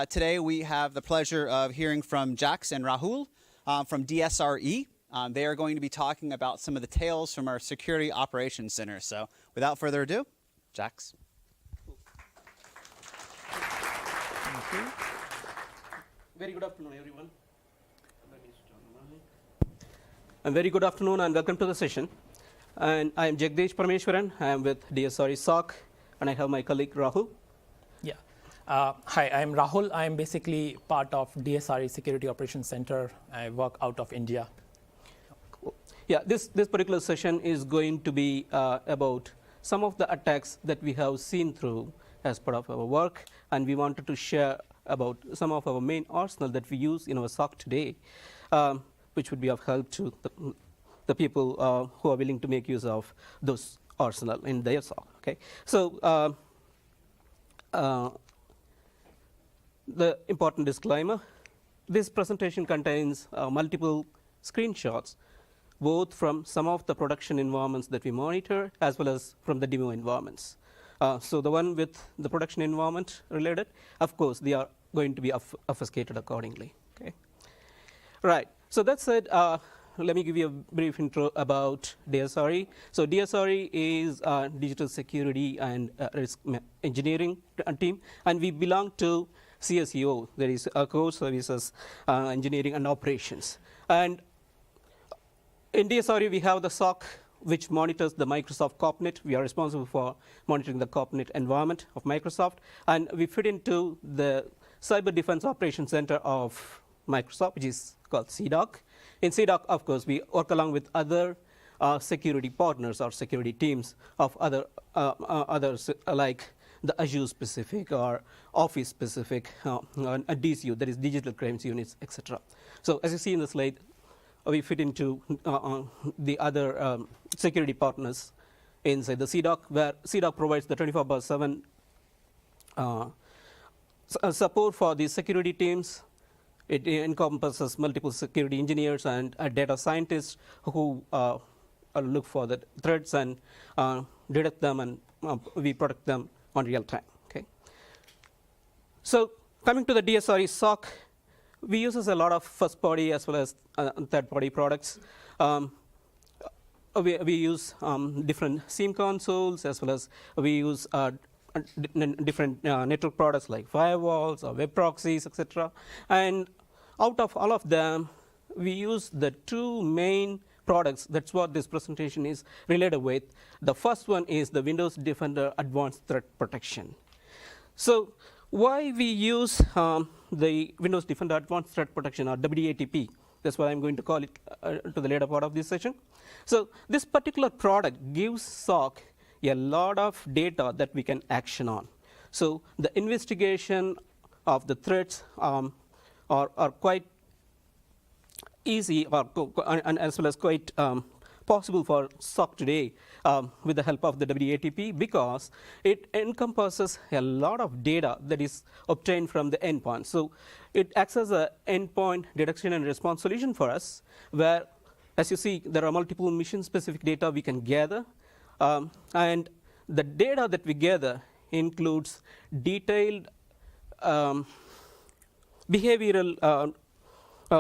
Today we have the pleasure of hearing from Jax and Rahul from DSRE. They are going to be talking about some of the tales from our Security Operations Center. So without further ado, Jax. Thank you. Very good afternoon, everyone. And very good afternoon and welcome to the session. And I am Jagadeesh Parameswaran. I am with DSRE SOC, and I have my colleague Rahul. Yeah. Hi, I'm Rahul. I'm basically part of DSRE Security Operations Center. I work out of India. Cool. Yeah, this particular session is going to be about some of the attacks that we have seen through as part of our work, and we wanted to share about some of our main arsenal that we use in our SOC today, which would be of help to the people who are willing to make use of those arsenal in their SOC. Okay, so the important disclaimer: this presentation contains multiple screenshots, both from some of the production environments that we monitor, as well as from the demo environments. So the one with the production environment related, of course, they are going to be obfuscated accordingly. Okay, right. So that said, let me give you a brief intro about DSRE. So DSRE is a digital security and risk engineering team, and we belong to CSEO, that is Core Services Engineering and Operations. And in DSRE, we have the SOC, which monitors the Microsoft COPNET. We are responsible for monitoring the COPNET environment of Microsoft, and we fit into the Cyber Defense Operations Center of Microsoft, which is called CDOC. In CDOC, of course, we work along with other security partners or security teams of others like the Azure specific or Office specific, a DCU, that is digital crimes units, etc. So as you see in the slide, we fit into the other security partners inside the CDOC, where CDOC provides the 24/7 support for the security teams. It encompasses multiple security engineers and data scientists who look for the threats and detect them, and we protect them on real time. Okay. So coming to the DSRE SOC, we use a lot of first-party as well as third-party products. We use different SIEM consoles, as well as we use different network products like firewalls or web proxies, etc. And out of all of them, we use the two main products. That's what this presentation is related with. The first one is the Windows Defender Advanced Threat Protection. So why we use the Windows Defender Advanced Threat Protection, or WDATP? That's what I'm going to call it to the later part of this session. So this particular product gives SOC a lot of data that we can action on. So the investigation of the threats are quite easy, and as well as quite possible for SOC today with the help of the WDATP, because it encompasses a lot of data that is obtained from the endpoint. So it acts as an endpoint detection and response solution for us, where, as you see, there are multiple mission-specific data we can gather. And the data that we gather includes detailed behavioral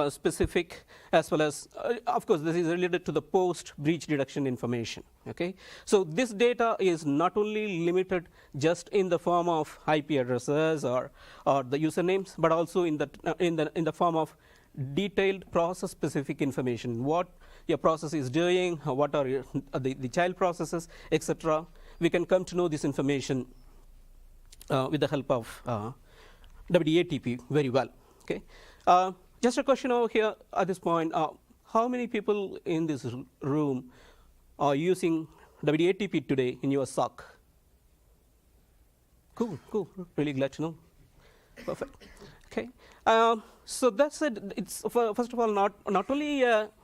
specific, as well as, of course, this is related to the post-breach detection information. Okay, so this data is not only limited just in the form of IP addresses or the usernames, but also in the form of detailed process-specific information. What your process is doing, what are the child processes, etc. We can come to know this information with the help of WDATP very well. Okay. Just a question over here at this point: how many people in this room are using WDATP today in your SOC? Cool, cool. Really glad to know. Perfect. Okay. So that's it. It's first of all not only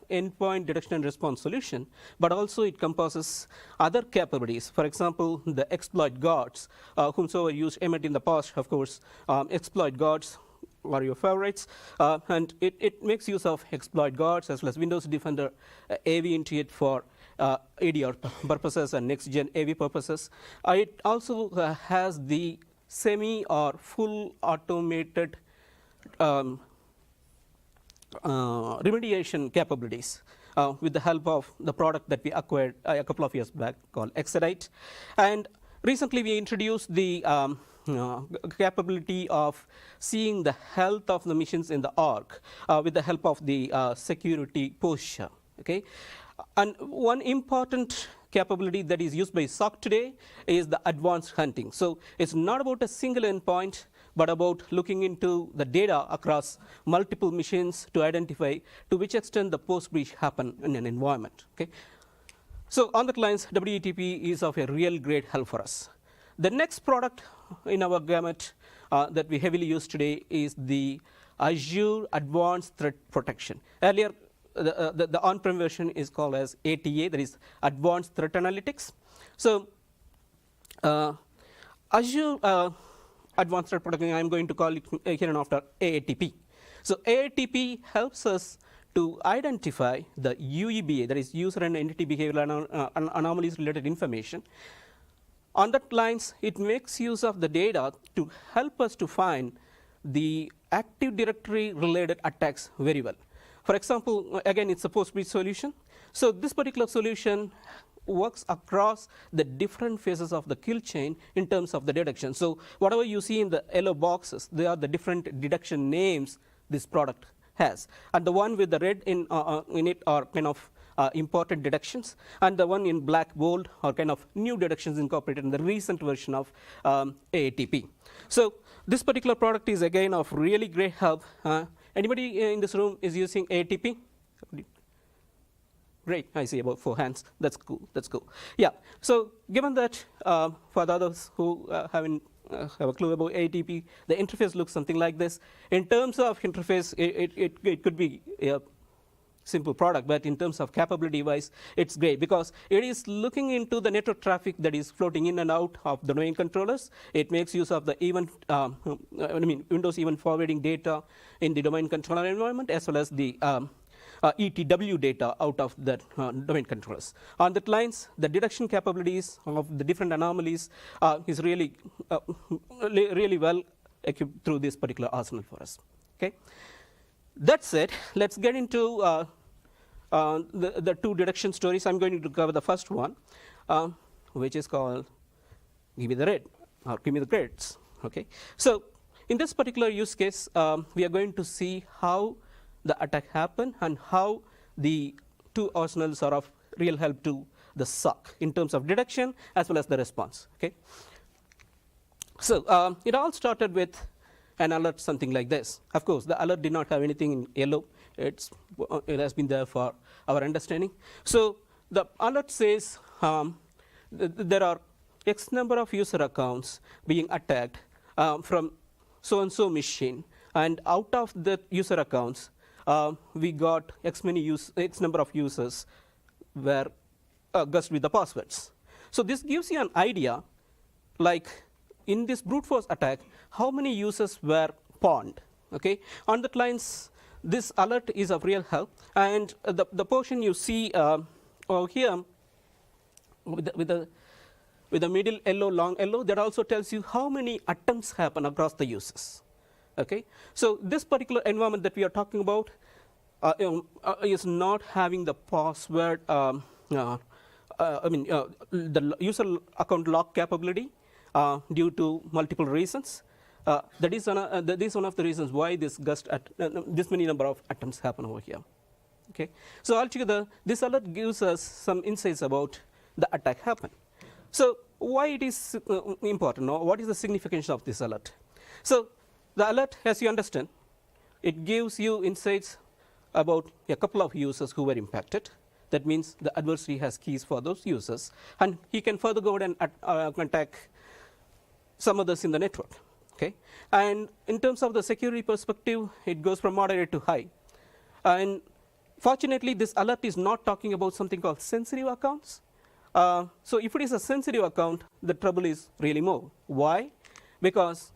endpoint detection and response solution, but also it encompasses other capabilities. For example, the exploit guards, whomsoever used Emmet in the past, of course, exploit guards are your favorites, and it makes use of exploit guards as well as Windows Defender AV into it for ADR purposes and next-gen AV purposes. It also has the semi or full automated remediation capabilities with the help of the product that we acquired a couple of years back called Expedite. And recently we introduced the capability of seeing the health of the machines in the org with the help of the security posture. Okay? And one important capability that is used by SOC today is the advanced hunting. So it's not about a single endpoint, but about looking into the data across multiple machines to identify to which extent the post-breach happened in an environment. Okay? So on that lines, WDATP is of a real great help for us. The next product in our gamut that we heavily use today is the Azure Advanced Threat Protection. Earlier, the on-prem version is called as ATA, that is Advanced Threat Analytics. So Azure Advanced Threat Protection, I'm going to call it here and after AATP. So AATP helps us to identify the UEBA, that is user and entity behavioral anomalies related information. On that lines, it makes use of the data to help us to find the Active Directory related attacks very well. For example, again, it's a post-breach solution. So this particular solution works across the different phases of the kill chain in terms of the detection. So whatever you see in the yellow boxes, they are the different detection names this product has. And the one with the red in it are kind of imported detections, and the one in black bold are kind of new detections incorporated in the recent version of AATP. So this particular product is again of really great help. Anybody in this room is using AATP? Great, I see about 4 hands. That's cool. That's cool. Yeah. So given that for the others who haven't have a clue about AATP, the interface looks something like this. In terms of interface, it could be a simple product, but in terms of capability wise, it's great because it is looking into the network traffic that is floating in and out of the domain controllers. It makes use of the event, Windows event forwarding data in the domain controller environment, as well as the ETW data out of the domain controllers. On that lines, the detection capabilities of the different anomalies is really, really well equipped through this particular arsenal for us. Okay. That said, let's get into the 2 detection stories. I'm going to cover the first one, which is called "Give me the red" or "Give me the grades." Okay. So in this particular use case, we are going to see how the attack happened and how the 2 arsenals are of real help to the SOC in terms of detection as well as the response. Okay. So it all started with an alert something like this. Of course, the alert did not have anything in yellow. It has been there for our understanding. So the alert says there are X number of user accounts being attacked from so-and-so machine, and out of the user accounts, we got X number of users were guessed with the passwords. So this gives you an idea, like in this brute force attack, how many users were pawned. Okay, on that lines, this alert is of real help, and the portion you see over here with the middle yellow, long yellow, that also tells you how many attempts happen across the users. Okay, so this particular environment that we are talking about is not having the password, the user account lock capability due to multiple reasons. That is one of the reasons why this many number of attempts happen over here. Okay, so altogether, this alert gives us some insights about the attack happen. So why it is important, or what is the significance of this alert? So the alert, as you understand, it gives you insights about a couple of users who were impacted. That means the adversary has keys for those users, and he can further go and attack some others in the network. Okay, and in terms of the security perspective, it goes from moderate to high. And fortunately, this alert is not talking about something called sensitive accounts. So if it is a sensitive account, the trouble is really more. Why? Because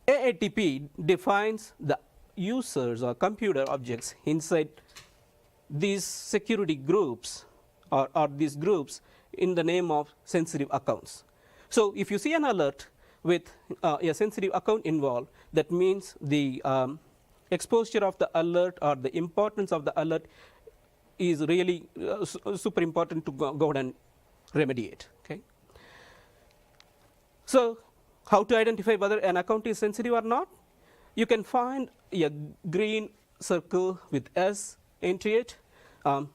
AATP defines the users or computer objects inside these security groups or these groups in the name of sensitive accounts. So if you see an alert with a sensitive account involved, that means the exposure of the alert or the importance of the alert is really super important to go ahead and remediate. Okay. So how to identify whether an account is sensitive or not? You can find a green circle with S into it,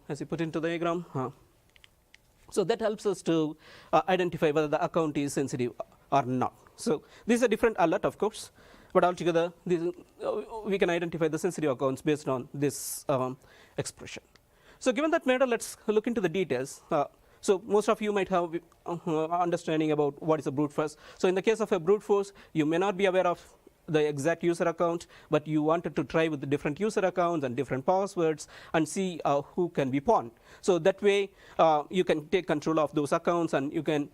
as you put into the diagram. So that helps us to identify whether the account is sensitive or not. So this is a different alert, of course, but altogether we can identify the sensitive accounts based on this expression. So given that matter, let's look into the details. So most of you might have understanding about what is a brute force. So in the case of a brute force, you may not be aware of the exact user account, but you wanted to try with the different user accounts and different passwords and see who can be pawned. So that way you can take control of those accounts and you can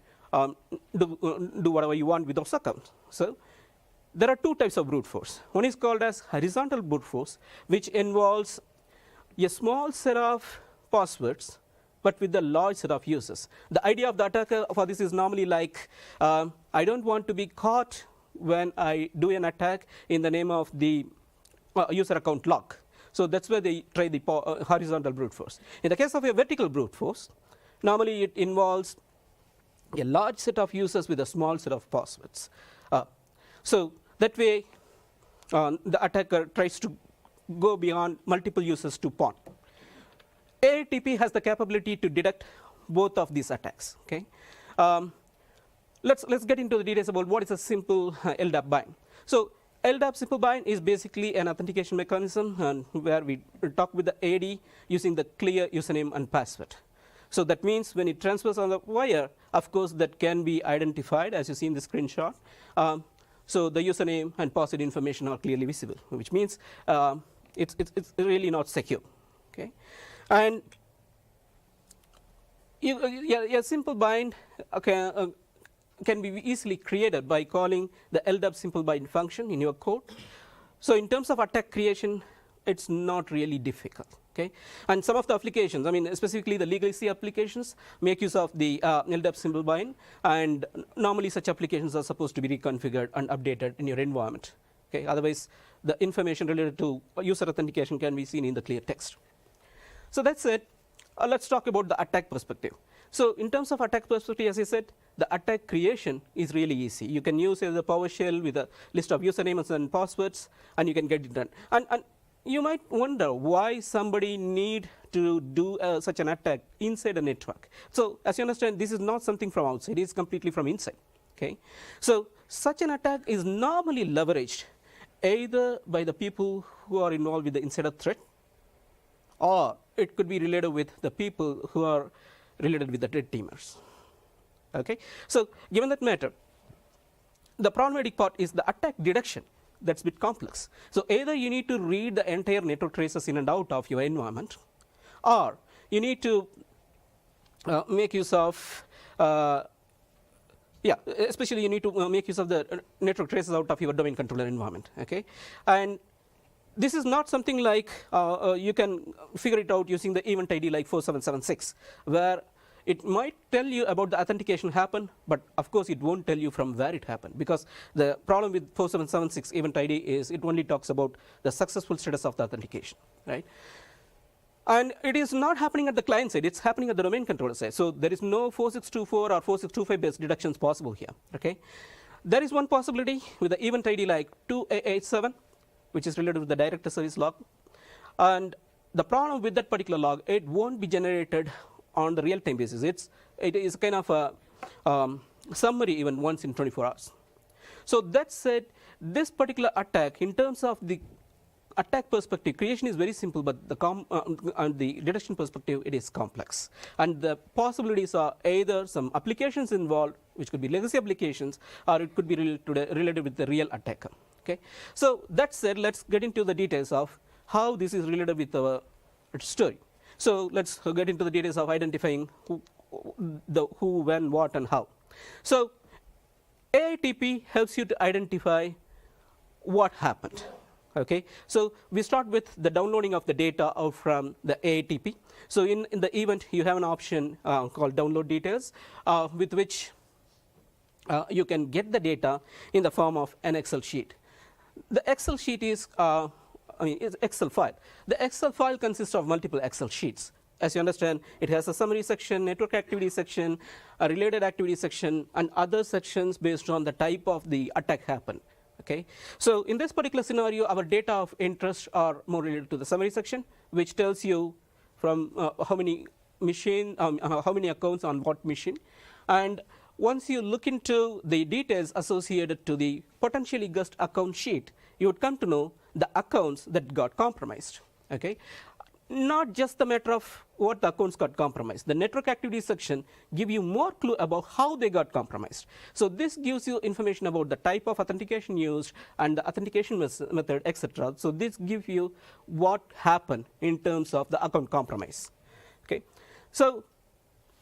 do whatever you want with those accounts. So there are two types of brute force. One is called as horizontal brute force, which involves a small set of passwords but with a large set of users. The idea of the attacker for this is normally like, I don't want to be caught when I do an attack in the name of the user account lock. So that's where they try the horizontal brute force. In the case of a vertical brute force, normally it involves a large set of users with a small set of passwords. So that way the attacker tries to go beyond multiple users to pawn. AATP has the capability to detect both of these attacks. Okay. Let's get into the details about what is a simple LDAP bind. So LDAP simple bind is basically an authentication mechanism where we talk with the AD using the clear username and password. So that means when it transfers on the wire, of course, that can be identified as you see in the screenshot. So the username and password information are clearly visible, which means it's really not secure. Okay, and a simple bind can be easily created by calling the LDAP simple bind function in your code. So in terms of attack creation, it's not really difficult. Okay, and some of the applications, I mean specifically the legacy applications, make use of the LDAP simple bind, and normally such applications are supposed to be reconfigured and updated in your environment. Okay, otherwise the information related to user authentication can be seen in the clear text. So that's it. Let's talk about the attack perspective. So in terms of attack perspective, as I said, the attack creation is really easy. You can use the PowerShell with a list of usernames and passwords, and you can get it done. And you might wonder why somebody need to do such an attack inside a network. So as you understand, this is not something from outside. It is completely from inside. Okay. So such an attack is normally leveraged either by the people who are involved with the insider threat, or it could be related with the people who are related with the red teamers. Okay. So given that matter, the problematic part is the attack detection. That's a bit complex. So either you need to read the entire network traces in and out of your environment, or you need to make use of especially you need to make use of the network traces out of your domain controller environment. Okay, and this is not something like you can figure it out using the event ID like 4776, where it might tell you about the authentication happened, but of course it won't tell you from where it happened, because the problem with 4776 event ID is it only talks about the successful status of the authentication, right? And it is not happening at the client side, it's happening at the domain controller side. So there is no 4624 or 4625 based deductions possible here. Okay, there is one possibility with the event ID like 2887, which is related with the director service log. And the problem with that particular log, it won't be generated on the real-time basis. It is kind of a summary even once in 24 hours. So that said, this particular attack, in terms of the attack perspective, creation is very simple, but on the detection perspective, it is complex. And the possibilities are either some applications involved, which could be legacy applications, or it could be related with the real attacker. Okay, so that said, let's get into the details of how this is related with our story. So let's get into the details of identifying who, when, what, and how. So AATP helps you to identify what happened. Okay, so we start with the downloading of the data out from the AATP. So in the event, you have an option called download details, with which you can get the data in the form of an Excel sheet. The Excel sheet is, it's Excel file. The Excel file consists of multiple Excel sheets. As you understand, it has a summary section, network activity section, a related activity section, and other sections based on the type of the attack happened. Okay? So in this particular scenario, our data of interest are more related to the summary section, which tells you from how many how many accounts on what machine. And once you look into the details associated to the potentially gust account sheet, you would come to know the accounts that got compromised. Okay? Not just the matter of what the accounts got compromised. The network activity section give you more clue about how they got compromised. So this gives you information about the type of authentication used and the authentication method, etc. So this gives you what happened in terms of the account compromise. Okay? So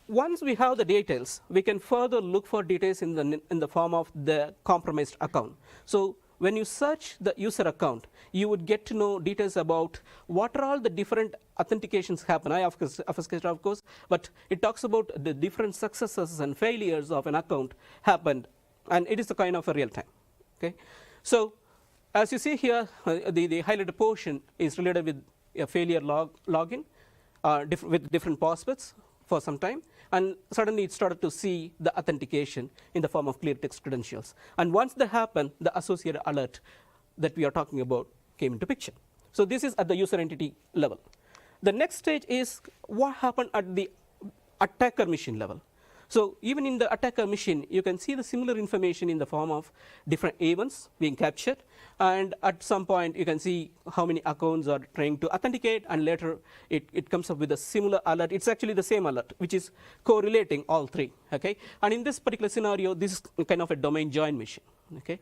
once we have the details, we can further look for details in the form of the compromised account. So when you search the user account, you would get to know details about what are all the different authentications happen. Of course, but it talks about the different successes and failures of an account happened, and it is a kind of a real time. Okay, so as you see here, the highlighted portion is related with a failure login with different passwords for some time, and suddenly it started to see the authentication in the form of clear text credentials. And once that happened, the associated alert that we are talking about came into picture. So this is at the user entity level. The next stage is what happened at the attacker machine level. So even in the attacker machine, you can see the similar information in the form of different events being captured, and at some point you can see how many accounts are trying to authenticate, and later it comes up with a similar alert. It's actually the same alert, which is correlating all three. Okay, and in this particular scenario, this is kind of a domain join machine. Okay,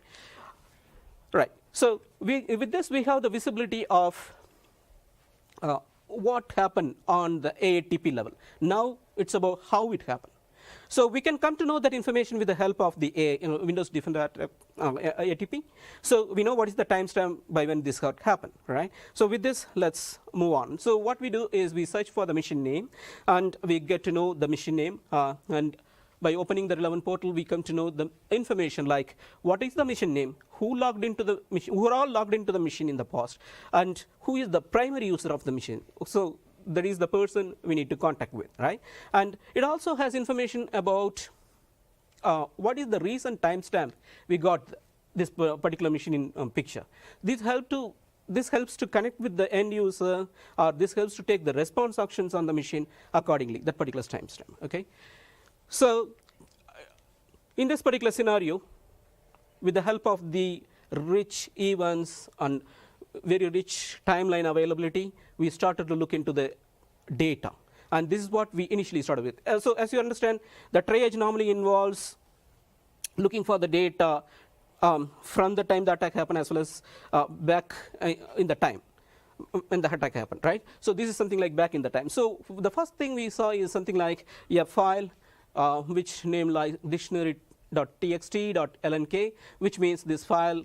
right. So with this we have the visibility of what happened on the AATP level. Now it's about how it happened. So we can come to know that information with the help of the Windows Defender ATP. So we know what is the timestamp by when this got happened, right? So with this, let's move on. So what we do is we search for the machine name, and we get to know the machine name. And by opening the relevant portal, we come to know the information like what is the machine name, who logged into the machine, who are all logged into the machine in the past, and who is the primary user of the machine. So that is the person we need to contact with, right? And it also has information about what is the recent timestamp we got this particular machine in picture. This helps to connect with the end user, or this helps to take the response actions on the machine accordingly, that particular timestamp. Okay, so in this particular scenario, with the help of the rich events and very rich timeline availability, we started to look into the data, and this is what we initially started with. So as you understand, the triage normally involves looking for the data from the time the attack happened, as well as back in the time when the attack happened, right? So this is something like back in the time. So the first thing we saw is something like a file which named like dictionary.txt.lnk, which means this file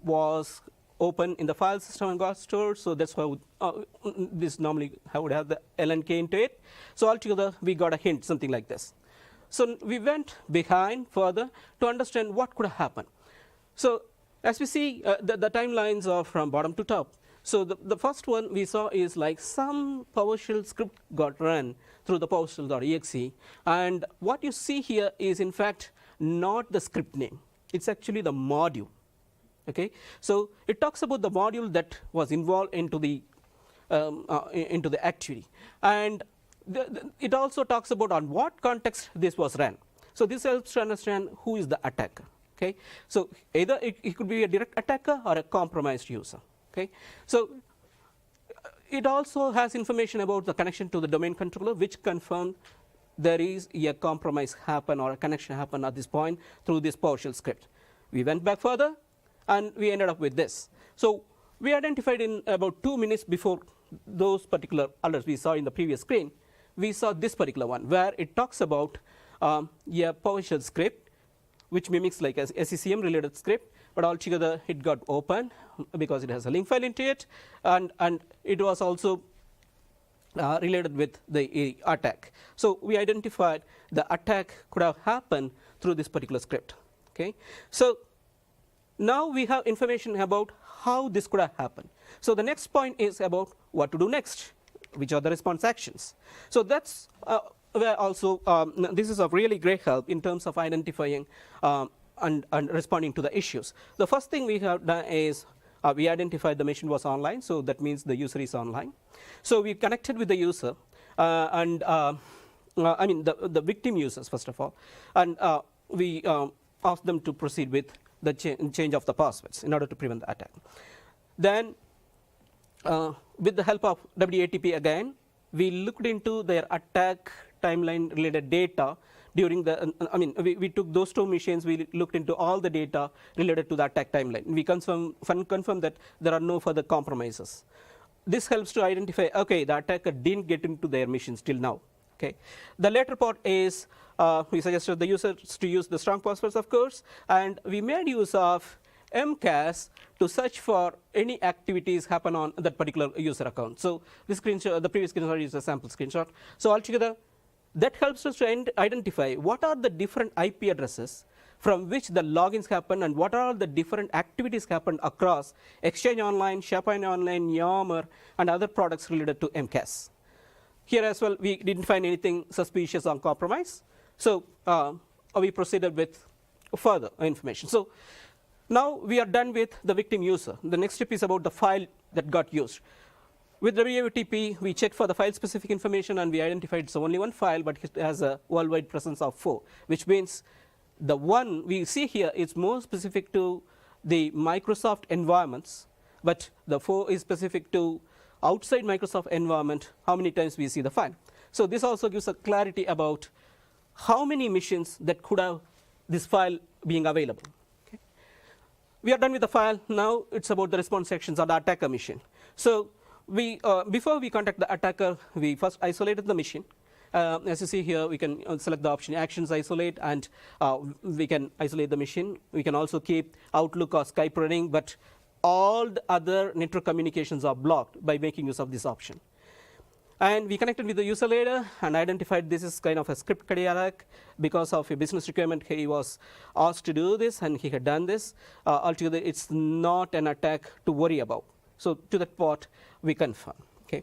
was open in the file system and got stored. So that's why this normally would have the LNK into it. So altogether, we got a hint, something like this. So we went behind further to understand what could have happened. So as we see, the timelines are from bottom to top. So the first one we saw is like some PowerShell script got run through the PowerShell.exe. And what you see here is, in fact, not the script name. It's actually the module. Okay, so it talks about the module that was involved into the activity, and it also talks about on what context this was ran. So this helps to understand who is the attacker. Okay, so either it could be a direct attacker or a compromised user. Okay, so it also has information about the connection to the domain controller, which confirmed there is a compromise happen or a connection happen at this point through this PowerShell script. We went back further, and we ended up with this. So we identified in about 2 minutes before those particular alerts we saw in the previous screen, we saw this particular one where it talks about a PowerShell script, which mimics like a SCCM related script, but altogether it got open because it has a link file into it, and it was also related with the attack. So we identified the attack could have happened through this particular script. Okay, so now we have information about how this could have happened. So the next point is about what to do next, which are the response actions. So that's where also this is of really great help in terms of identifying and responding to the issues. The first thing we have done is we identified the machine was online, so that means the user is online. So we connected with the user and I mean the victim users first of all, and we asked them to proceed with the change of the passwords in order to prevent the attack. Then with the help of WDATP again, we looked into their attack timeline related data during the, I mean, we took those two machines, we looked into all the data related to the attack timeline. We confirmed that there are no further compromises. This helps to identify, okay, the attacker didn't get into their machines till now. Okay. The later part is we suggested the users to use the strong passwords, of course, and we made use of MCAS to search for any activities happen on that particular user account. So this screenshot, the previous screenshot is a sample screenshot. So altogether, that helps us to identify what are the different IP addresses from which the logins happen and what are the different activities happen across Exchange Online, SharePoint Online, Yammer, and other products related to MCAS. Here as well, we didn't find anything suspicious or compromise. So we proceeded with further information. So now we are done with the victim user. The next step is about the file that got used. With WDATP, we checked for the file-specific information, and we identified it's only one file, but it has a worldwide presence of 4, which means the one we see here is more specific to the Microsoft environments, but the 4 is specific to outside Microsoft environment, how many times we see the file. So this also gives a clarity about how many machines that could have this file being available. Okay. We are done with the file. Now it's about the response sections on the attacker machine. So we before we contact the attacker, we first isolated the machine. As you see here, we can select the option actions isolate, and we can isolate the machine. We can also keep Outlook or Skype running, but all the other network communications are blocked by making use of this option. And we connected with the user later and identified this is kind of a script attack. Because of a business requirement, he was asked to do this, and he had done this. Altogether, it's not an attack to worry about. So to that part, we confirm. Okay.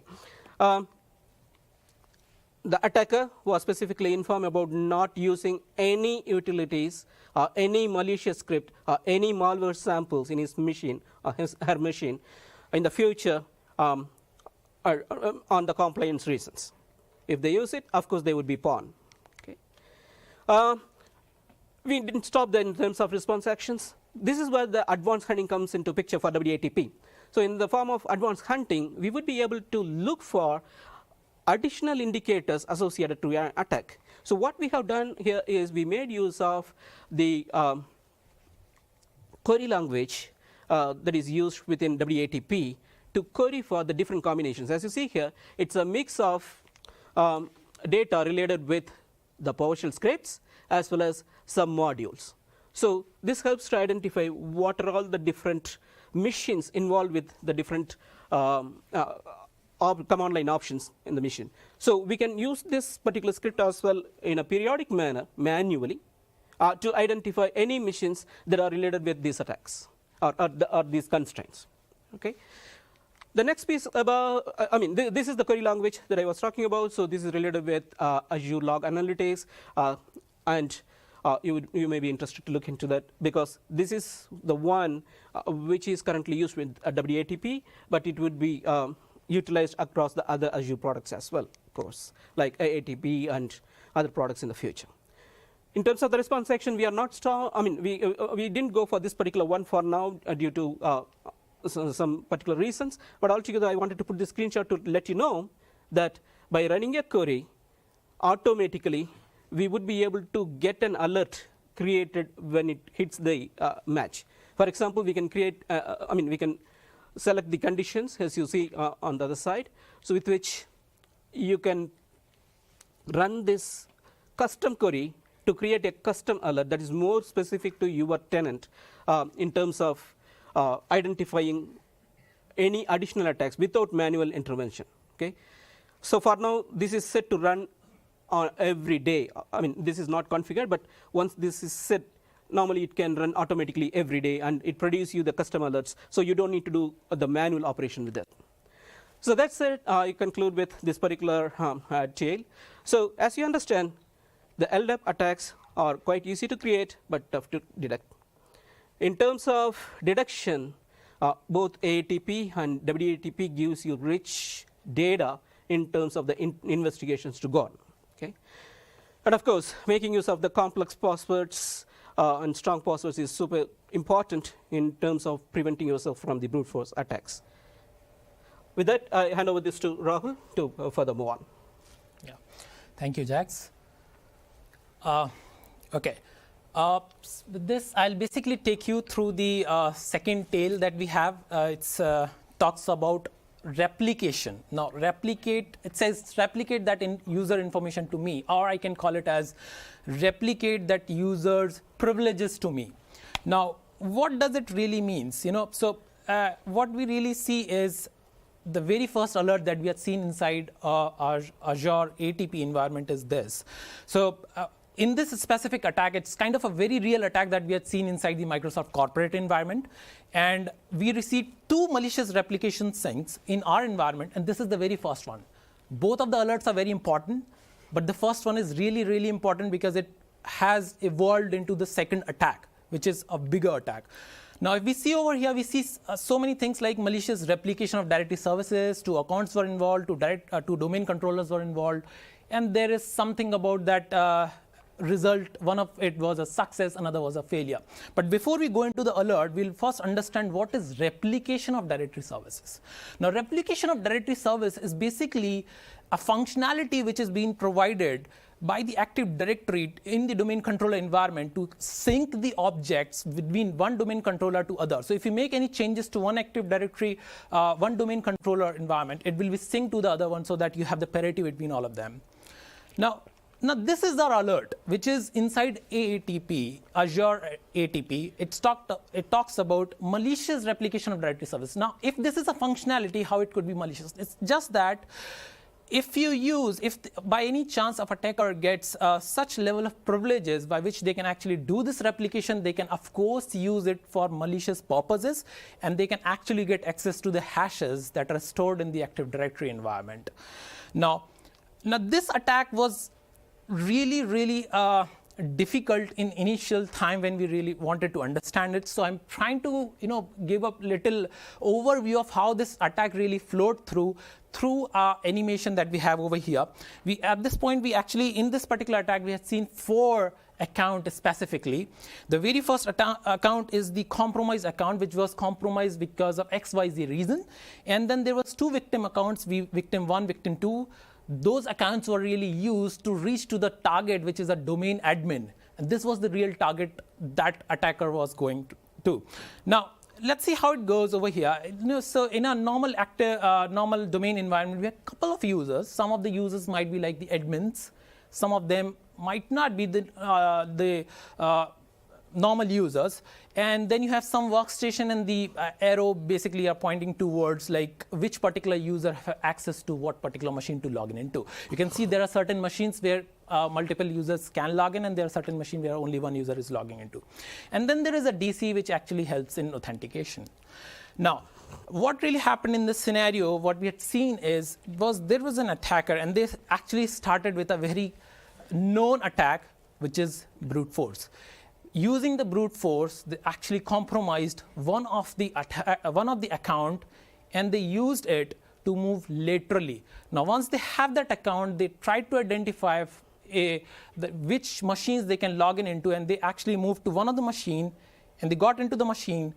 The attacker was specifically informed about not using any utilities or any malicious script or any malware samples in his machine or her machine in the future on the compliance reasons. If they use it, of course, they would be pawned. Okay. We didn't stop there in terms of response actions. This is where the advanced hunting comes into picture for WDATP. So in the form of advanced hunting, we would be able to look for additional indicators associated to an attack. So what we have done here is we made use of the query language that is used within WDATP to query for the different combinations. As you see here, it's a mix of data related with the PowerShell scripts as well as some modules. So this helps to identify what are all the different machines involved with the different command line options in the machine. So we can use this particular script as well in a periodic manner manually to identify any machines that are related with these attacks or these constraints. Okay. The next piece about, this is the query language that I was talking about. So this is related with Azure Log Analytics, and you may be interested to look into that, because this is the one which is currently used with WDATP, but it would be utilized across the other Azure products as well, of course, like AATP and other products in the future. In terms of the response section, we are not we didn't go for this particular one for now due to some particular reasons, but altogether I wanted to put this screenshot to let you know that by running a query, automatically we would be able to get an alert created when it hits the match. For example, we can create, we can select the conditions as you see on the other side, so with which you can run this custom query to create a custom alert that is more specific to your tenant in terms of identifying any additional attacks without manual intervention. Okay. So for now, this is set to run on every day. This is not configured, but once this is set, normally it can run automatically every day, and it produces you the custom alerts, so you don't need to do the manual operation with that. So that's it. I conclude with this particular jail. So as you understand, the LDAP attacks are quite easy to create but tough to detect. In terms of detection, both AATP and WDATP gives you rich data in terms of the investigations to go on. Okay? And of course, making use of the complex passwords and strong passwords is super important in terms of preventing yourself from the brute force attacks. With that, I hand over this to Rahul to further move on. Yeah, thank you, Jax. Okay. With this, I'll basically take you through the second tale that we have. It talks about replication. Now, replicate, it says replicate that user information to me, or I can call it as replicate that user's privileges to me. Now, what does it really mean? So what we really see is the very first alert that we had seen inside our Azure ATP environment is this. So in this specific attack, it's kind of a very real attack that we had seen inside the Microsoft corporate environment. And we received 2 malicious replication syncs in our environment, and this is the very first one. Both of the alerts are very important, but the first one is really, really important because it has evolved into the second attack, which is a bigger attack. Now, if we see over here, we see so many things like malicious replication of directory services, 2 accounts were involved, 2 domain controllers were involved, and there is something about that result. One of it was a success, another was a failure. But before we go into the alert, we'll first understand what is replication of directory services. Now, replication of directory service is basically a functionality which is being provided by the Active Directory in the domain controller environment to sync the objects between one domain controller to other. So if you make any changes to one Active Directory, one domain controller environment, it will be synced to the other one so that you have the parity between all of them. Now this is our alert, which is inside AATP, Azure ATP. It talks about malicious replication of directory service. Now, if this is a functionality, how it could be malicious? It's just that if by any chance an attacker gets such level of privileges by which they can actually do this replication, they can of course use it for malicious purposes, and they can actually get access to the hashes that are stored in the Active Directory environment. Now this attack was really, really difficult in initial time when we really wanted to understand it. So I'm trying to give a little overview of how this attack really flowed through our animation that we have over here. At this point, we actually, in this particular attack, we had seen 4 accounts specifically. The very first account is the compromised account, which was compromised because of XYZ reason. And then there was 2 victim accounts, victim 1, victim 2. Those accounts were really used to reach to the target, which is a domain admin. And this was the real target that attacker was going to. Now, let's see how it goes over here. So in a normal normal domain environment, we have a couple of users. Some of the users might be like the admins. Some of them might not be the normal users. And then you have some workstation, and the arrow basically are pointing towards like which particular user have access to what particular machine to log in into. You can see there are certain machines where multiple users can log in, and there are certain machines where only one user is logging into. And then there is a DC which actually helps in authentication. Now, what really happened in this scenario, what we had seen there was an attacker, and they actually started with a very known attack, which is brute force. Using the brute force, they actually compromised one of the account, and they used it to move laterally. Now, once they have that account, they tried to identify which machines they can log in into, and they actually moved to one of the machine, and they got into the machine,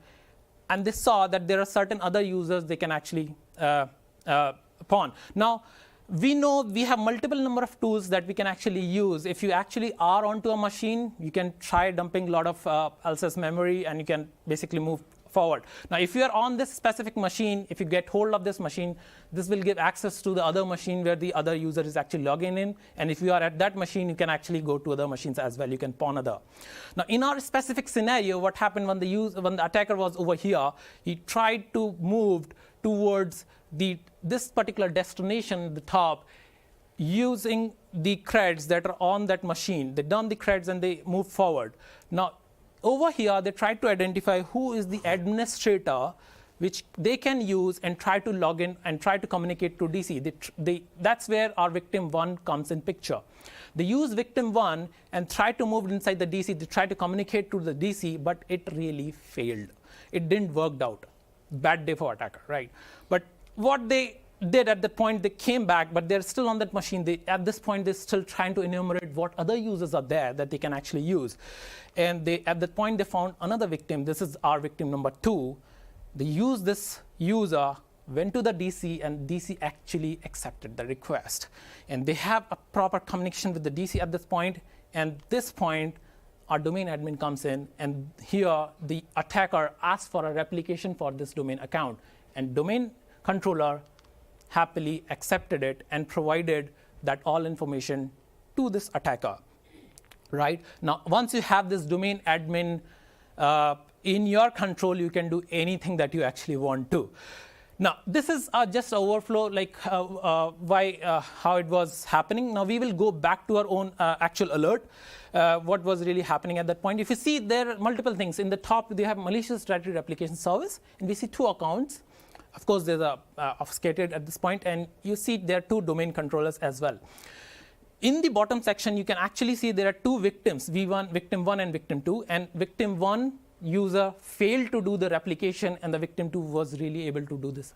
and they saw that there are certain other users they can actually pawn. Now, we know we have multiple number of tools that we can actually use. If you actually are onto a machine, you can try dumping a lot of LSS memory, and you can basically move forward. Now, if you are on this specific machine, if you get hold of this machine, this will give access to the other machine where the other user is actually logging in. And if you are at that machine, you can actually go to other machines as well. You can pawn other. Now, in our specific scenario, what happened when the attacker was over here, he tried to move towards this particular destination at the top using the creds that are on that machine. They dump the creds and they move forward. Now, over here, they tried to identify who is the administrator which they can use and try to log in and try to communicate to DC. That's where our victim 1 comes in picture. They use victim 1 and try to move inside the DC. They try to communicate to the DC, but it really failed. It didn't work out. Bad day for attacker, right? But what they did at that point, they came back, but they're still on that machine. At this point, they're still trying to enumerate what other users are there that they can actually use. And at that point, they found another victim. This is our victim number 2. They used this user, went to the DC, and DC actually accepted the request. And they have a proper communication with the DC at this point. And this point, our domain admin comes in, and here the attacker asks for a replication for this domain account. And domain controller happily accepted it and provided that all information to this attacker. Right? Now, once you have this domain admin in your control, you can do anything that you actually want to. Now, this is just an overflow, like how it was happening. Now, we will go back to our own actual alert, what was really happening at that point. If you see, there are multiple things. In the top, they have malicious directory replication service, and we see 2 accounts. Of course, there's a obfuscated at this point, and you see there are 2 domain controllers as well. In the bottom section, you can actually see there are 2 victims, victim 1 and victim 2, and victim 1 user failed to do the replication, and the victim 2 was really able to do this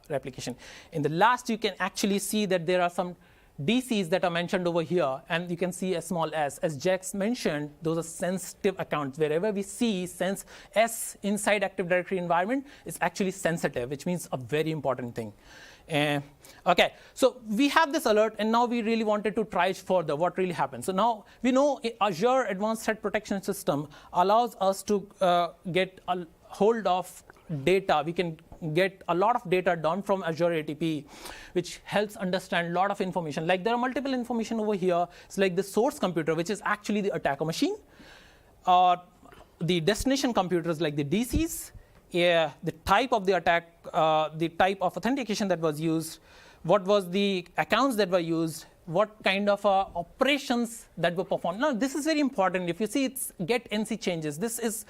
replication. In the last, you can actually see that there are some DCs that are mentioned over here, and you can see a small s. As Jax mentioned, those are sensitive accounts. Wherever we see sense S inside Active Directory environment, it's actually sensitive, which means a very important thing. Okay, so we have this alert, and now we really wanted to try further what really happened. So now we know Azure Advanced Threat Protection System allows us to get a hold of data. We can get a lot of data down from Azure ATP, which helps understand a lot of information. Like there are multiple information over here. It's like the source computer, which is actually the attacker machine, or the destination computers like the DCs, the type of the attack, the type of authentication that was used, what was the accounts that were used, what kind of operations that were performed. Now, this is very important. If you see, it's get NC changes. This is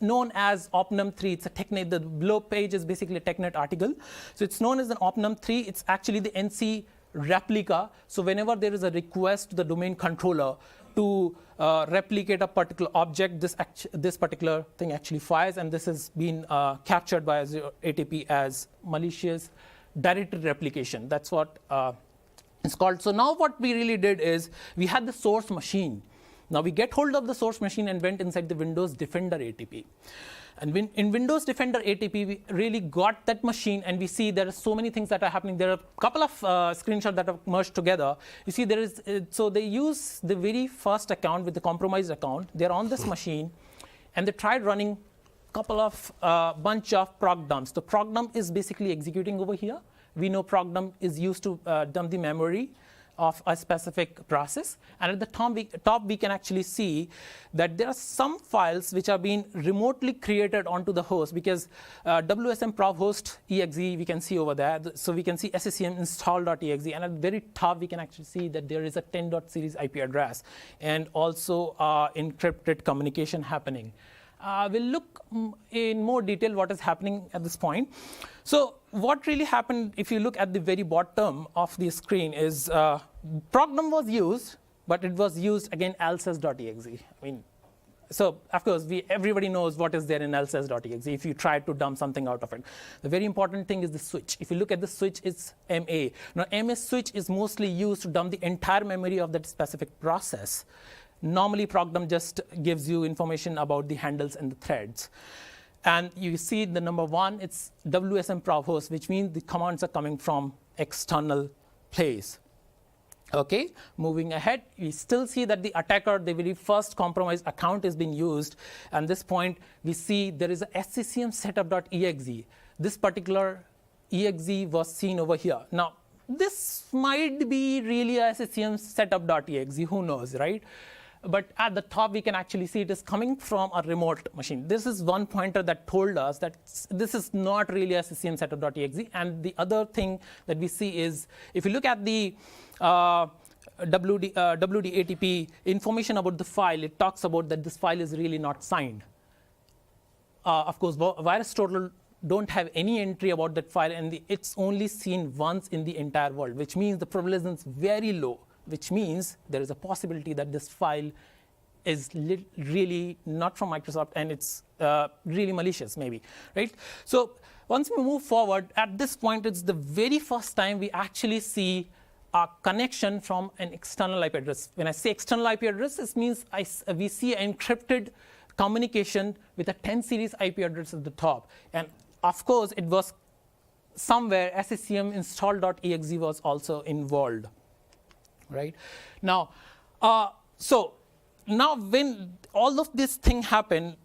known as opnum 3. It's a technique. The below page is basically a TechNet article. So it's known as an opnum 3. It's actually the NC replica. So whenever there is a request to the domain controller to replicate a particular object, this particular thing actually fires, and this has been captured by Azure ATP as malicious directory replication. That's what it's called. So now what we really did is we had the source machine. Now we get hold of the source machine and went inside the Windows Defender ATP. And in Windows Defender ATP, we really got that machine, and we see there are so many things that are happening. There are a couple of screenshots that are merged together. You see there is, so they use the very first account with the compromised account. They're on this machine, and they tried running a couple of bunch of proc dumps. The proc dump is basically executing over here. We know proc dump is used to dump the memory of a specific process, and at the top we can actually see that there are some files which are being remotely created onto the host, because WSM prov host exe we can see over there. So we can see SCCM install.exe, and at the very top we can actually see that there is a 10.series IP address and also encrypted communication happening. We'll look in more detail what is happening at this point. So what really happened, if you look at the very bottom of the screen, is prognum was used, but it was used again lsys.exe. I mean, so of course everybody knows what is there in lsys.exe if you try to dump something out of it. The very important thing is the switch. If you look at the switch, it's MA. Now MA switch is mostly used to dump the entire memory of that specific process. Normally, prognum just gives you information about the handles and the threads. And you see the number 1, it's WSM prov host, which means the commands are coming from external place. Okay, moving ahead, we still see that the attacker, the very first compromised account is being used. And this point, we see there is a SCCM setup.exe. This particular exe was seen over here. Now, this might be really a SCCM setup.exe, who knows, right? But at the top, we can actually see it is coming from a remote machine. This is one pointer that told us that this is not really a SCCM setup.exe. And the other thing that we see is, if you look at the WDATP information about the file, it talks about that this file is really not signed. Of course, VirusTotal don't have any entry about that file, and it's only seen once in the entire world, which means the prevalence is very low, which means there is a possibility that this file is really not from Microsoft, and it's really malicious maybe, right? So once we move forward, at this point, it's the very first time we actually see a connection from an external IP address. When I say external IP address, this means we see an encrypted communication with a 10 series IP address at the top. And of course, it was somewhere SCCM install.exe was also involved, right? Now, so now when all of this thing happened,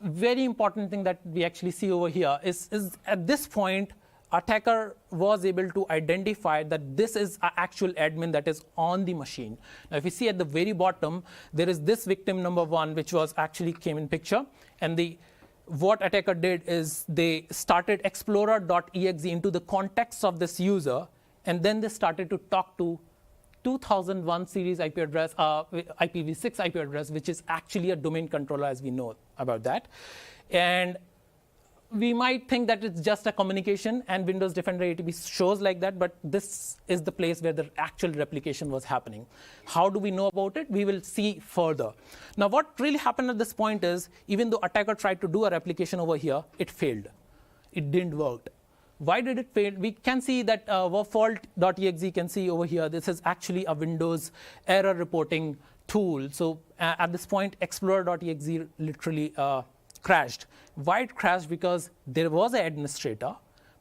very important thing that we actually see over here is at this point, attacker was able to identify that this is an actual admin that is on the machine. Now, if you see at the very bottom, there is this victim number 1, which was actually came in picture. And what attacker did is they started explorer.exe into the context of this user, and then they started to talk to 2001 series IP address, IPv6 IP address, which is actually a domain controller, as we know about that. And we might think that it's just a communication, and Windows Defender ATP shows like that, but this is the place where the actual replication was happening. How do we know about it? We will see further. Now, what really happened at this point is, even though attacker tried to do a replication over here, it failed. It didn't work. Why did it fail? We can see that fault.exe, you can see over here, this is actually a Windows error reporting tool. So at this point, explorer.exe literally crashed. Why it crashed? Because there was an administrator,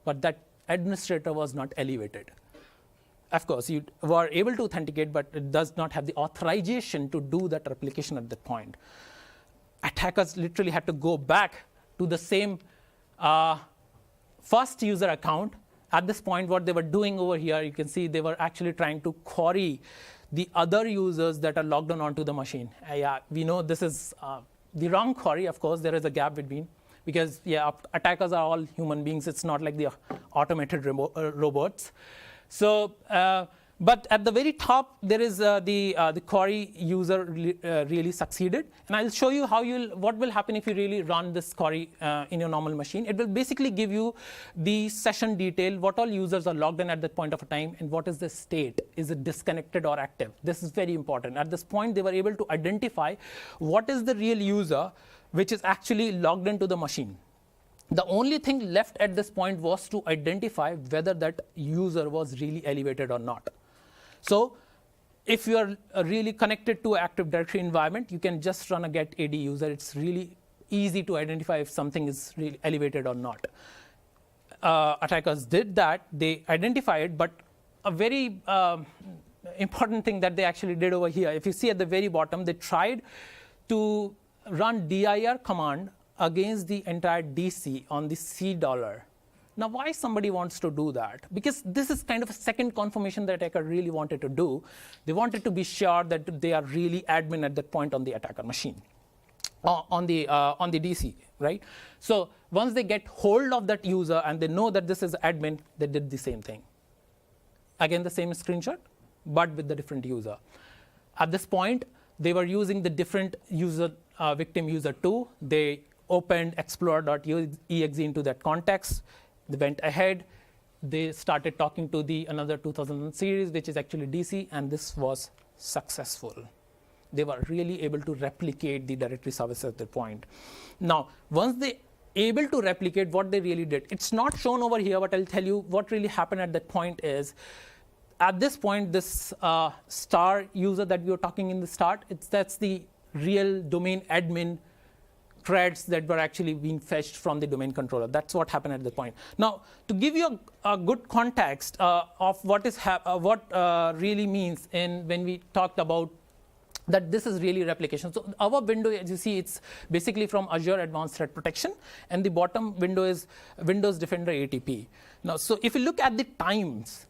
but that administrator was not elevated. Of course, you were able to authenticate, but it does not have the authorization to do that replication at that point. Attackers literally had to go back to the same first user account. At this point, what they were doing over here, you can see they were actually trying to query the other users that are logged on onto the machine. Yeah, we know this is the wrong query. Of course, there is a gap between, because attackers are all human beings. It's not like the automated robots. So, but at the very top, there is the query user really succeeded. And I'll show you what will happen if you really run this query in your normal machine. It will basically give you the session detail, what all users are logged in at that point of a time, and what is the state. Is it disconnected or active? This is very important. At this point, they were able to identify what is the real user which is actually logged into the machine. The only thing left at this point was to identify whether that user was really elevated or not. So if you are really connected to an Active Directory environment, you can just run a get AD user. It's really easy to identify if something is really elevated or not. Attackers did that. They identified, but a very important thing that they actually did over here, if you see at the very bottom, they tried to run dir command against the entire DC on the C dollar. Now, why somebody wants to do that? Because this is kind of a second confirmation that attacker really wanted to do. They wanted to be sure that they are really admin at that point on the attacker machine, on the DC, right? So once they get hold of that user and they know that this is admin, they did the same thing. Again, the same screenshot, but with the different user. At this point, they were using the different user, victim user 2. They opened explorer.exe into that context. They went ahead. They started talking to another 2000 series, which is actually DC, and this was successful. They were really able to replicate the directory service at that point. Now, once they able to replicate what they really did, it's not shown over here, but I'll tell you what really happened at that point is, at this point, this star user that we were talking in the start, that's the real domain admin threads that were actually being fetched from the domain controller. That's what happened at that point. Now, to give you a good context of what really means when we talked about that this is really replication. So our window, as you see, it's basically from Azure Advanced Threat Protection, and the bottom window is Windows Defender ATP. Now, so if you look at the times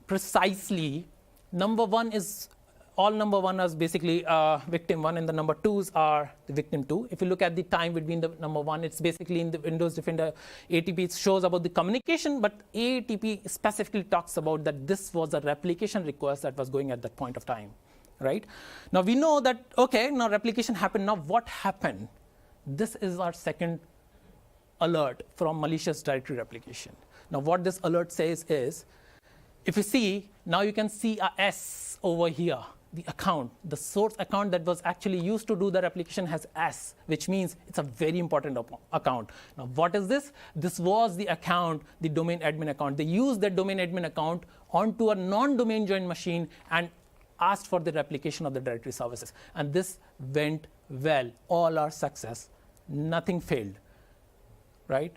precisely, number 1 is all number 1 is basically victim 1, and the number 2s are the victim 2. If you look at the time between the number 1, it's basically in the Windows Defender ATP. It shows about the communication, but AATP specifically talks about that this was a replication request that was going at that point of time, right? Now we know that, okay, now replication happened. Now what happened? This is our second alert from malicious directory replication. Now what this alert says is, if you see, now you can see a S over here, the account. The source account that was actually used to do the replication has S, which means it's a very important account. Now what is this? This was the account, the domain admin account. They used that domain admin account onto a non-domain joined machine and asked for the replication of the directory services. And this went well. All are success. Nothing failed, right?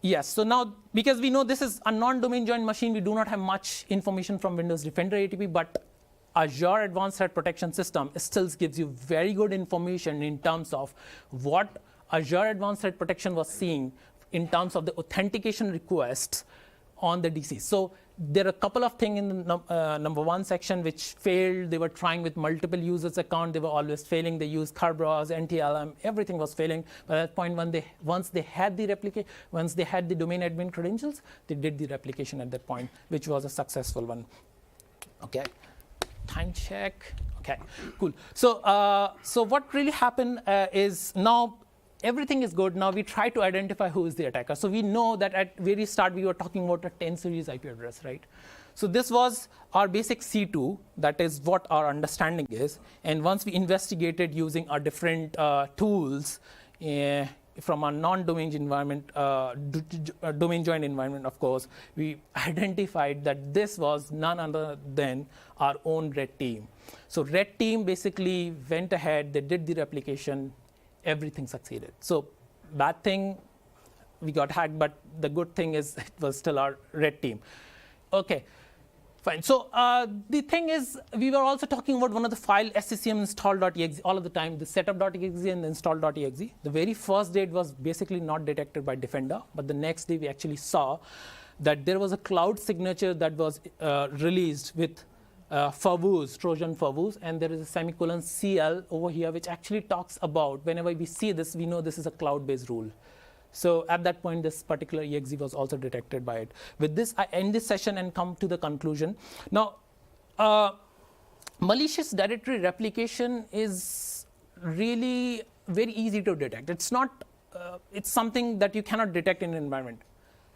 Yes, so now, because we know this is a non-domain joined machine, we do not have much information from Windows Defender ATP, but Azure Advanced Threat Protection System still gives you very good information in terms of what Azure Advanced Threat Protection was seeing in terms of the authentication requests on the DC. So there are a couple of things in the number 1 section which failed. They were trying with multiple users account. They were always failing. They used Kerberos, NTLM, everything was failing. By that point, once they had the domain admin credentials, they did the replication at that point, which was a successful one. Okay, time check. Okay, cool. So, so what really happened is now everything is good. Now we try to identify who is the attacker. So we know that at very start we were talking about a 10 series IP address, right? So this was our basic C2. That is what our understanding is. And once we investigated using our different tools from a non-domain environment, domain joined environment, of course, we identified that this was none other than our own red team. So red team basically went ahead. They did the replication. Everything succeeded. So bad thing, we got hacked, but the good thing is it was still our red team. Okay, fine. So the thing is, we were also talking about one of the file sccm install.exe all of the time, the setup.exe and the install.exe. The very first day it was basically not detected by Defender, but the next day we actually saw that there was a cloud signature that was released with Trojan Favus, and there is a semicolon CL over here, which actually talks about whenever we see this, we know this is a cloud-based rule. So at that point, this particular exe was also detected by it. With this, I end this session and come to the conclusion. Now, malicious directory replication is really very easy to detect. It's not, it's something that you cannot detect in an environment,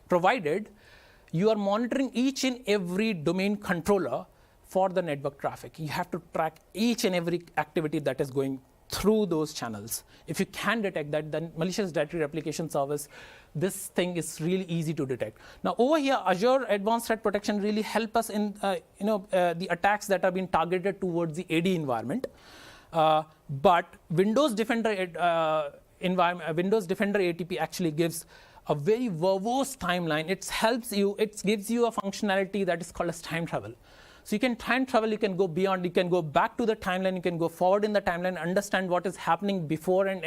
provided you are monitoring each and every domain controller for the network traffic. You have to track each and every activity that is going through those channels. If you can detect that, then malicious directory replication service, this thing is really easy to detect. Now over here, Azure Advanced Threat Protection really help us in the attacks that are being targeted towards the AD environment. But Windows Defender Windows Defender ATP actually gives a very verbose timeline. It helps you. It gives you a functionality that is called as time travel. So you can time travel, you can go beyond, you can go back to the timeline, you can go forward in the timeline, understand what is happening before and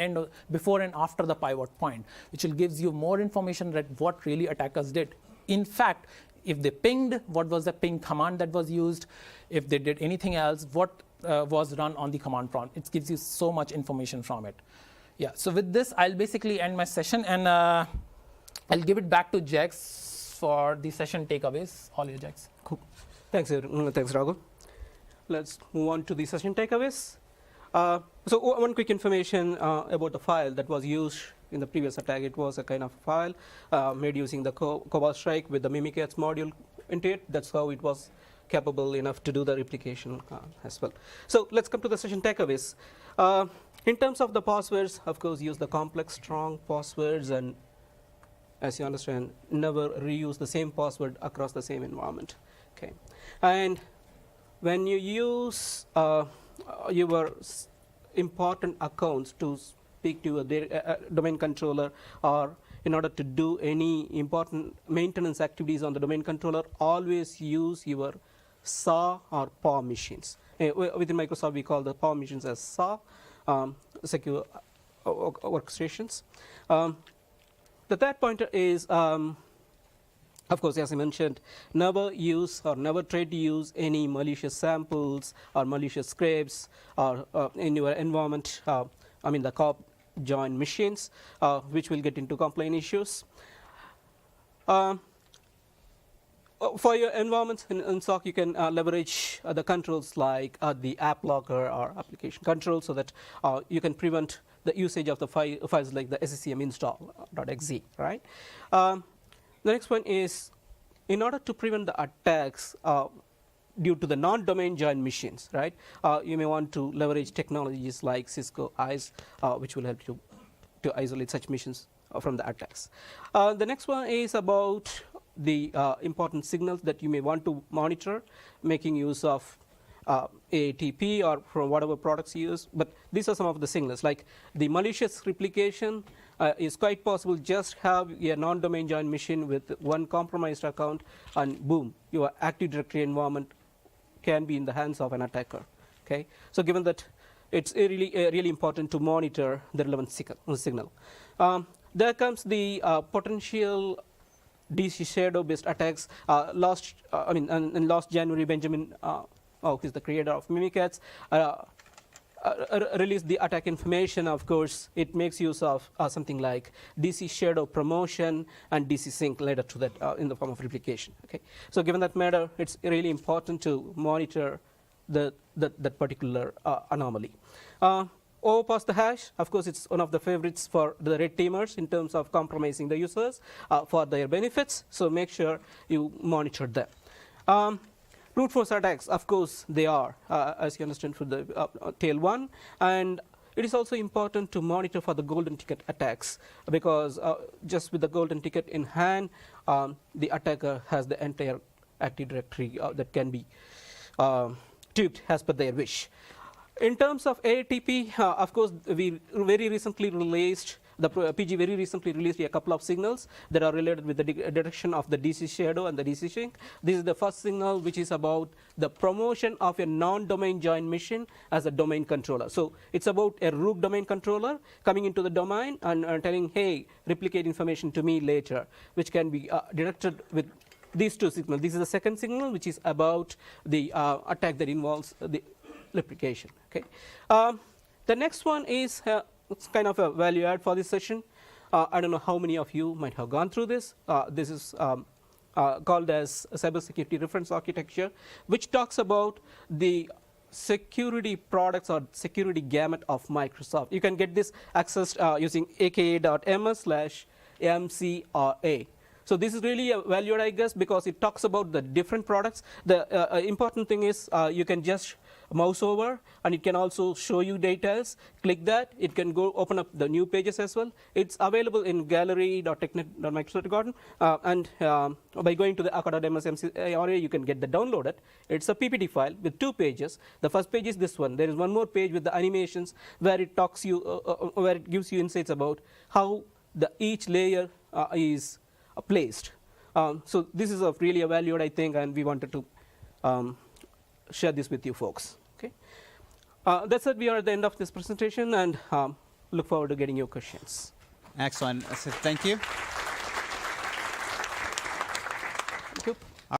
after the pivot point, which will gives you more information that what really attackers did. In fact, if they pinged, what was the ping command that was used? If they did anything else, what was run on the command prompt? It gives you so much information from it. Yeah, so with this, I'll basically end my session, and I'll give it back to Jax for the session takeaways. All you, Jax. Cool. Thanks, Rahul. Let's move on to the session takeaways. So one quick information about the file that was used in the previous attack. It was a kind of file made using the Cobalt Strike with the Mimikatz module into it. That's how it was capable enough to do the replication as well. So let's come to the session takeaways. In terms of the passwords, of course, use the complex, strong passwords, and as you understand, never reuse the same password across the same environment. Okay, and when you use your important accounts to speak to a domain controller, or in order to do any important maintenance activities on the domain controller, always use your SA or PAW machines. Within Microsoft, we call the PAW machines as SA, secure workstations. The third pointer is Of course, as I mentioned, never use or never try to use any malicious samples or malicious scripts or in your environment, the corp join machines, which will get into complaint issues. For your environments in SOC, you can leverage the controls like the app locker or application control, so that you can prevent the usage of the files like the SCCM install.exe, right? The next one is, in order to prevent the attacks due to the non-domain joined machines, right? You may want to leverage technologies like Cisco ISE, which will help you to isolate such machines from the attacks. The next one is about the important signals that you may want to monitor, making use of AATP or from whatever products you use. But these are some of the signals, like the malicious replication is quite possible. Just have a non-domain joined machine with one compromised account, and boom, your Active Directory environment can be in the hands of an attacker. Okay, so given that, it's really important to monitor the relevant signal. There comes the potential DC shadow-based attacks. In last January, Benjamin, who's the creator of Mimikatz, released the attack information. Of course, it makes use of something like DC shadow promotion and DC sync later to that in the form of replication. Okay, so given that matter, it's really important to monitor that particular anomaly. Overpass the hash, of course, it's one of the favorites for the red teamers in terms of compromising the users for their benefits. So make sure you monitor them. Brute force attacks, of course, they are, as you understand, for the tail one. And it is also important to monitor for the golden ticket attacks, because just with the golden ticket in hand, the attacker has the entire Active Directory that can be tweaked as per their wish. In terms of AATP, of course, we very recently released, the PG very recently released a couple of signals that are related with the detection of the DC shadow and the DC sync. This is the first signal, which is about the promotion of a non-domain joined machine as a domain controller. So it's about a root domain controller coming into the domain and telling, hey, replicate information to me later, which can be detected with these two signals. This is the second signal, which is about the attack that involves the replication. Okay. The next one is it's kind of a value add for this session. I don't know how many of you might have gone through this. This is called as cybersecurity reference architecture, which talks about the security products or security gamut of Microsoft. You can get this accessed using aka.ms/MCRA. So this is really a value add, I guess, because it talks about the different products. The important thing is you can just mouse over, and it can also show you details. Click that. It can go open up the new pages as well. It's available in gallery.technet.microsoft.com, and by going to the aka.ms/MCRA, you can get the downloaded. It's a PPT file with 2 pages. The first page is this one. There is one more page with the animations where it talks you, where it gives you insights about how each layer is placed. So this is really a value add, I think, and we wanted to share this with you folks. Okay, that's it. We are at the end of this presentation, and look forward to getting your questions. Excellent. Thank you.